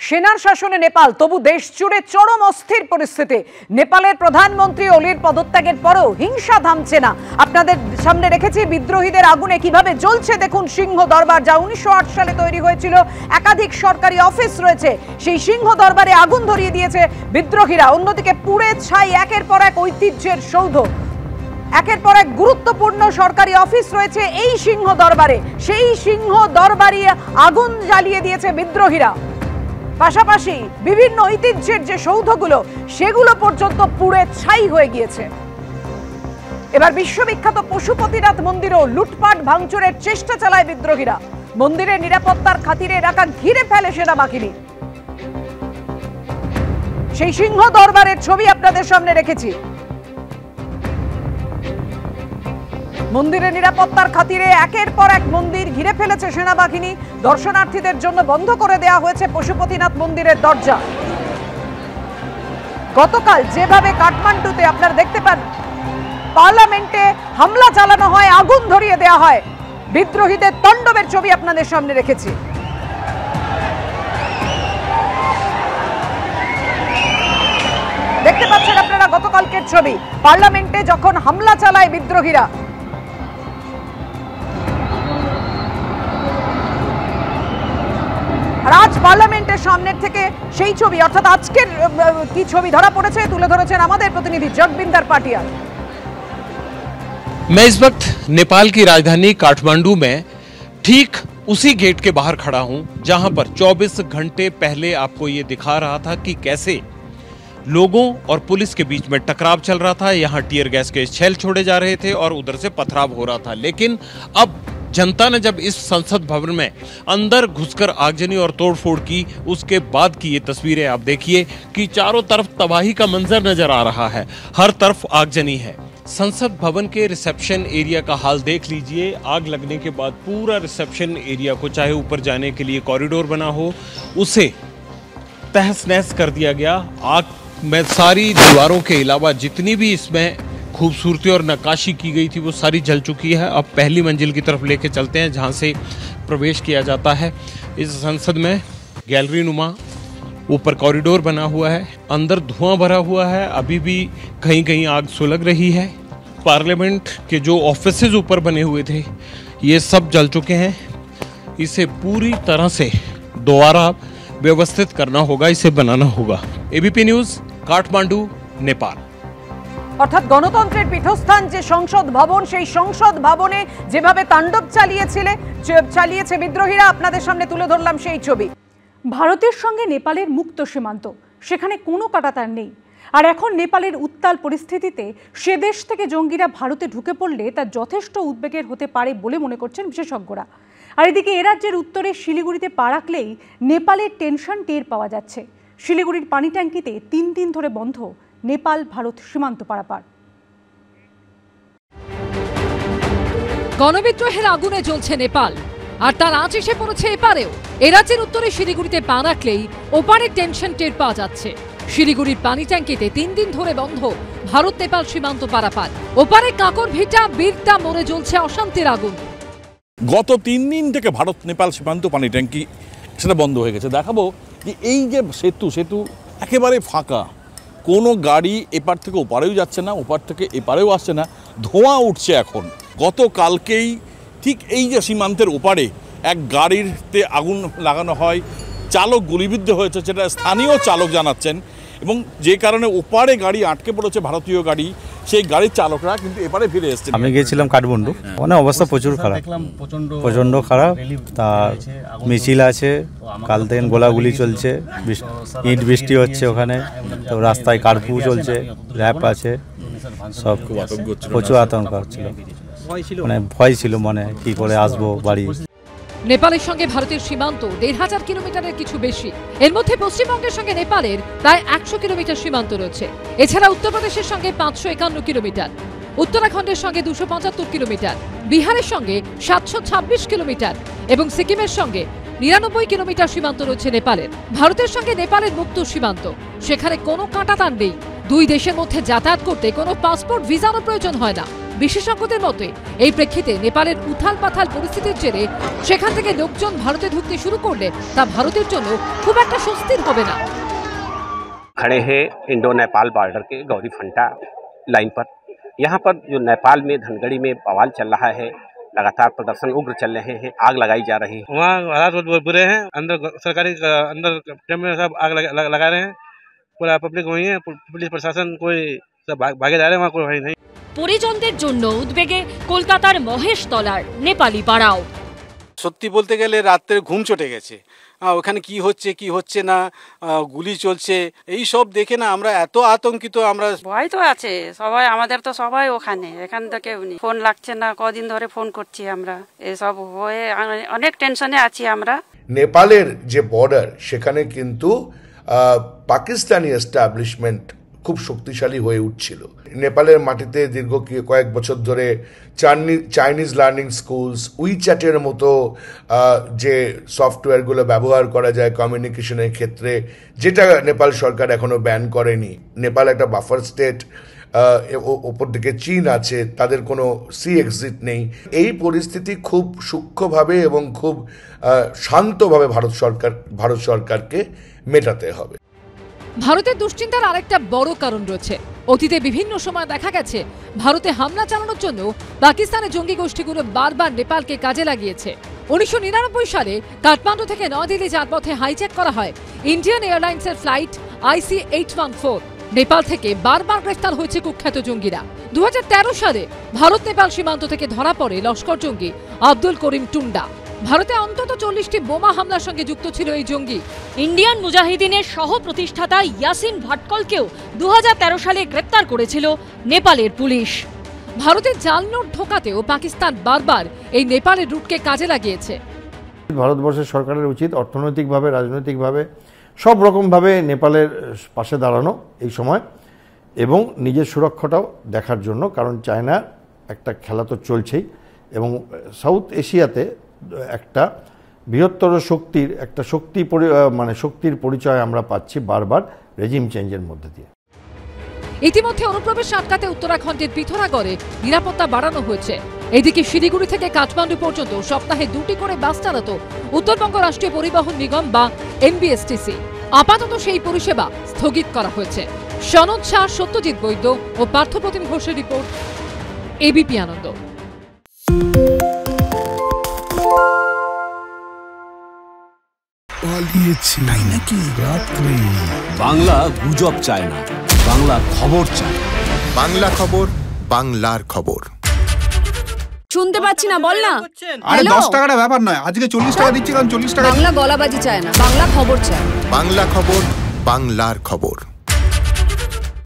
সেনার শাসনে নেপাল, তবু দেশ জুড়ে চরম অস্থির পরিস্থিতি। নেপালের প্রধানমন্ত্রী ওলির পদত্যাগের পরেও হিংসা থামছে না। আপনাদের সামনে রেখেছি বিদ্রোহীদের আগুনে কিভাবে জ্বলছে দেখুন সিংহ দরবার, যা 1908 সালে তৈরি হয়েছিল। একাধিক সরকারি অফিস রয়েছে, সেই সিংহ দরবারে আগুন ধরিয়ে দিয়েছে বিদ্রোহীরা। অন্যদিকে পুড়ে ছাই একের পর এক ঐতিহ্যের সৌধ, একের পর এক গুরুত্বপূর্ণ সরকারি অফিস রয়েছে এই সিংহ দরবারে। সেই সিংহ দরবারে আগুন জ্বালিয়ে দিয়েছে বিদ্রোহীরা। পাশাপাশি বিভিন্ন ঐতিহ্যের যে সৌধগুলো সেগুলো পর্যন্ত পুড়ে ছাই হয়ে গিয়েছে। এবার বিশ্ববিখ্যাত পশুপতিনাথ মন্দিরও লুটপাট ভাঙচুরের চেষ্টা চালায় বিদ্রোহীরা। মন্দিরের নিরাপত্তার খাতিরে এলাকা ঘিরে ফেলে সেনাবাহিনী। সেই সিংহ দরবারের ছবি আপনাদের সামনে রেখেছি। মন্দিরের নিরাপত্তার খাতিরে একের পর এক মন্দির ঘিরে ফেলেছে সেনাবাহিনী। দর্শনার্থীদের জন্য বন্ধ করে দেওয়া হয়েছে পশুপতিনাথ মন্দিরের দরজা। গতকাল যেভাবে কাঠমান্ডুতে আপনারা দেখতে পান, পার্লামেন্টে হামলা চালানো হয়, আগুন ধরিয়ে দেওয়া হয়, বিদ্রোহীদের তাণ্ডবের ছবি আপনাদের সামনে রেখেছি। দেখতে পাচ্ছেন আপনারা গতকালকের ছবি, পার্লামেন্টে যখন হামলা চালায় বিদ্রোহীরা। আর আজ পার্লামেন্টের সামনের থেকে সেই ছবি, অর্থাৎ আজকের কি ছবি ধরা পড়েছে তুলে ধরেছেন আমাদের প্রতিনিধি জগবিন্দর পাটিয়া। मैं इस वक्त नेपाल की राजधानी काठमांडू में ठीक उसी गेट के बाहर खड़ा हूं जहां पर 24 घंटे पहले आपको ये दिखा रहा था कि कैसे लोगों और पुलिस के बीच में टकराव चल रहा था। यहां टीयर गैस के छेल छोड़े जा रहे थे और उधर से पथराव हो रहा था। लेकिन अब जनता ने जब इस संसद भवन में अंदर घुसकर आगजनी और तोड़फोड़ की, उसके बाद की ये तस्वीरें आप देखिए कि चारों तरफ तबाही का मंजर नजर आ रहा है, हर तरफ आगजनी है। संसद भवन के रिसेप्शन एरिया का हाल देख लीजिए। आग लगने के बाद पूरा रिसेप्शन एरिया को, चाहे ऊपर जाने के लिए कॉरिडोर बना हो, उसे तहस नहस कर दिया गया। आग में सारी दीवारों के अलावा जितनी भी इसमें खूबसूरती और नक्काशी की गई थी वो सारी जल चुकी है। अब पहली मंजिल की तरफ लेके चलते हैं जहाँ से प्रवेश किया जाता है। इस संसद में गैलरी नुमा ऊपर कॉरिडोर बना हुआ है, अंदर धुआं भरा हुआ है, अभी भी कहीं कहीं आग सुलग रही है। पार्लियामेंट के जो ऑफिसेज ऊपर बने हुए थे ये सब जल चुके हैं। इसे पूरी तरह से दोबारा व्यवस्थित करना होगा, इसे बनाना होगा। ABP news, Kathmandu, Nepal. অর্থাৎ গণতন্ত্রের পীঠস্থান যে সংসদ ভবন, সেই সংসদ ভবনে যেভাবে তাণ্ডব চালিয়েছে বিদ্রোহীরা, আপনাদের সামনে তুলে ধরলাম সেই ছবি। ভারতের সঙ্গে নেপালের মুক্ত সীমান্ত, সেখানে কোনো কাঁটাতার নেই। আর এখন নেপালের উত্তাল পরিস্থিতিতে সে দেশ থেকে জঙ্গিরা ভারতে ঢুকে পড়লে তা যথেষ্ট উদ্বেগের হতে পারে বলে মনে করছেন বিশেষজ্ঞরা। আর এদিকে এ রাজ্যের উত্তরে শিলিগুড়িতে পা রাখলেই নেপালের টেনশন টের পাওয়া যাচ্ছে। শিলিগুড়ির পানি ট্যাঙ্কিতে 3 দিন ধরে বন্ধ নেপাল ভারত সীমান্ত পারাপার। গণবিদ্রোহের আগুনে জ্বলছে নেপাল, আর তার আঁচ এসে পড়েছে এপারেও। এ রাজ্যের উত্তরে শিলিগুড়িতে পা রাখলেই ওপারের টেনশন টের পাওয়া যাচ্ছে। শিলিগুড়ির পানি ট্যাঙ্কিতে 3 দিন ধরে বন্ধ ভারত নেপাল সীমান্ত পারাপার। ওপারে কাকর ভিটা বীরটা মরে জ্বলছে অশান্তির আগুন। গত 3 দিন থেকে ভারত নেপাল সীমান্ত পানি ট্যাঙ্কি সেটা বন্ধ হয়ে গেছে। দেখাবো যে এই যে সেতু একেবারে ফাঁকা, কোনো গাড়ি এপার থেকে ওপারেও যাচ্ছে না, ওপার থেকে এপারেও আসছে না, ধোঁয়া উঠছে এখন। গতকালকেই ঠিক এই যে সীমান্তের ওপারে এক গাড়িতে আগুন লাগানো হয়, চালক গুলিবিদ্ধ হয়েছে, সেটা স্থানীয় চালক জানাচ্ছেন, এবং যে কারণে ওপারে গাড়ি আটকে পড়েছে ভারতীয় গাড়ি, সেই গাড়ির চালকরা কিন্তু এপারে ফিরে এসেছে। আমি গিয়েছিলাম কাঠমান্ডু, মানে অবস্থা প্রচুর খারাপ, প্রচণ্ড খারাপ। তার মিছিল আছে, কাল থেকে গোলাগুলি চলছে, ইট বৃষ্টি হচ্ছে ওখানে, তো রাস্তায় কারফিউ চলছে, র্যাপ আছে, সব প্রচুর আতঙ্ক হচ্ছিল, মানে ভয় ছিল মনে কি করে আসবো বাড়ি। নেপালের সঙ্গে ভারতের সীমান্ত 1500 কিলোমিটারের কিছু বেশি। এর মধ্যে পশ্চিমবঙ্গের সঙ্গে নেপালের প্রায় 100 কিলোমিটার সীমান্ত রয়েছে। এছাড়া উত্তরপ্রদেশের সঙ্গে 551 কিলোমিটার, উত্তরাখণ্ডের সঙ্গে 275 কিলোমিটার, বিহারের সঙ্গে 726 কিলোমিটার এবং সিকিমের সঙ্গে 99 কিলোমিটার সীমান্ত রয়েছে নেপালের। ভারতের সঙ্গে নেপালের মুক্ত সীমান্ত, সেখানে কোনো কাঁটাতার নেই। দুই দেশের মধ্যে যাতায়াত করতে কোনো পাসপোর্ট ভিসারও প্রয়োজন হয় না। বিশেষজ্ঞদের মতে এই প্রেক্ষিতে নেপালের উথাল পাথাল পরিস্থিতির জেরে সেখান থেকে লোকজন ভারতে ঢুকতে শুরু করলে তা ভারতের জন্য খুব একটা স্বস্তির হবে না। खड़े हैं इंडो नेपाल बॉर्डर के गौरी फंटा लाइन पर। यहाँ पर जो नेपाल में धनगढ़ी में बवाल चल रहा है, लगातार प्रदर्शन उग्र चल रहे हैं, आग लगाई जा रही है। वहाँ हालात बहुत बुरे हैं, अंदर सरकारी अंदर कैंप में सब आग लगा रहे हैं, पूरा पब्लिक वहीं है, पुलिस प्रशासन कोई सब भागे जा रहे हैं, वहाँ कोई नहीं। পরিজনদের জন্য উদ্বেগে কলকাতার মহেশতলার নেপালি পাড়াও। সত্যি বলতে গেলে রাত্রে ঘুম চটে গেছে। ওখানে কি হচ্ছে না, গুলি চলছে, এই সব দেখে না আমরা এত আতঙ্কিত। আমরা ভয় তো আছে সবাই, আমাদের তো সবাই ওখানে, এখান থেকে ফোন লাগছে না, কদিন ধরে ফোন করছি আমরা, এসব হয়ে অনেক টেনশনে আছি আমরা। নেপালের যে বর্ডার সেখানে কিন্তু পাকিস্তানি এস্টাবলিশমেন্ট খুব শক্তিশালী হয়ে উঠছিল। নেপালের মাটিতে দীর্ঘ কয়েক বছর ধরে চাইনিজ লার্নিং স্কুলস, উইচ্যাটের মতো যে সফটওয়্যারগুলো ব্যবহার করা যায় কমিউনিকেশনের ক্ষেত্রে, যেটা নেপাল সরকার এখনো ব্যান করেনি। নেপাল একটা বাফার স্টেট, ওপর দিকে চীন আছে, তাদের কোনো সি এক্সিট নেই। এই পরিস্থিতি খুব সূক্ষ্মভাবে এবং খুব শান্তভাবে ভারত সরকারকে মেটাতে হবে। ভারতের দুশ্চিন্তার আরেকটা বড় কারণ রয়েছে। অতীতে বিভিন্ন সময় দেখা গেছে ভারতে হামলা চালানোর জন্য পাকিস্তানের জঙ্গি গোষ্ঠীগুলো বারবার নেপালকে কাজে লাগিয়েছে। 1999 সালে কাঠমান্ডু থেকে নয়াদিল্লি যাওয়ার পথে হাইজ্যাক করা হয় ইন্ডিয়ান এয়ারলাইন্সের ফ্লাইট IC-814। নেপাল থেকে বারবার গ্রেফতার হয়েছে কুখ্যাত জঙ্গিরা। 2013 সালে ভারত নেপাল সীমান্ত থেকে ধরা পড়ে লস্কর জঙ্গি আব্দুল করিম টুন্ডা। ভারতে অন্তত 40টি বোমা হামলার সঙ্গে যুক্ত ছিল এই জঙ্গি। ইন্ডিয়ান মুজাহিদিনের সহ প্রতিষ্ঠাতা ইয়াসিন ভাটকলকেও 2013 সালে গ্রেপ্তার করেছিল নেপালের পুলিশ। ভারতের জাল নোট ঢোকাতেও পাকিস্তান বারবার এই নেপালের রুটকে কাজে লাগিয়েছে। ভারতবর্ষের সরকারের উচিত অর্থনৈতিকভাবে, রাজনৈতিকভাবে, সব রকমভাবে নেপালের পাশে দাঁড়ানো এই সময়, এবং নিজের সুরক্ষাটাও দেখার জন্য। কারণ চায়না একটা খেলা তো চলছেই, এবং সাউথ এশিয়াতে একটা বৃহত্তর শক্তির পরিচয় আমরা পাচ্ছি বারবার রেজিম চেঞ্জের মধ্যে দিয়ে। ইতিমধ্যে অনুপ্রবেশ আটকাতে উত্তরাখণ্ডের পিথোরাগড়ে নিরাপত্তা বাড়ানো হয়েছে। এদিকে শিলিগুড়ি থেকে কাঠমান্ডু পর্যন্ত সপ্তাহে 2টি করে বাস চালাতো উত্তরবঙ্গ রাষ্ট্রীয় পরিবহন নিগম বা MBSTC। আপাতত সেই পরিষেবা স্থগিত করা হয়েছে। সনদ শাহ, সত্যজিৎ বৈদ্য ও পার্থপ্রতিম ঘোষের রিপোর্ট, ABP আনন্দ। বাংলা গুজব চায় না, বাংলা খবর চায়। বাংলা খবর, বাংলার খবর। শুনতে পাচ্ছি না, বল না। আরে 10 টাকাটা ব্যাপার নয়, আজকে 40 টাকা দিচ্ছি, কারণ 40 টাকা। বাংলা গলাবাজি চায় না, বাংলা খবর চায়। বাংলা খবর, বাংলার খবর।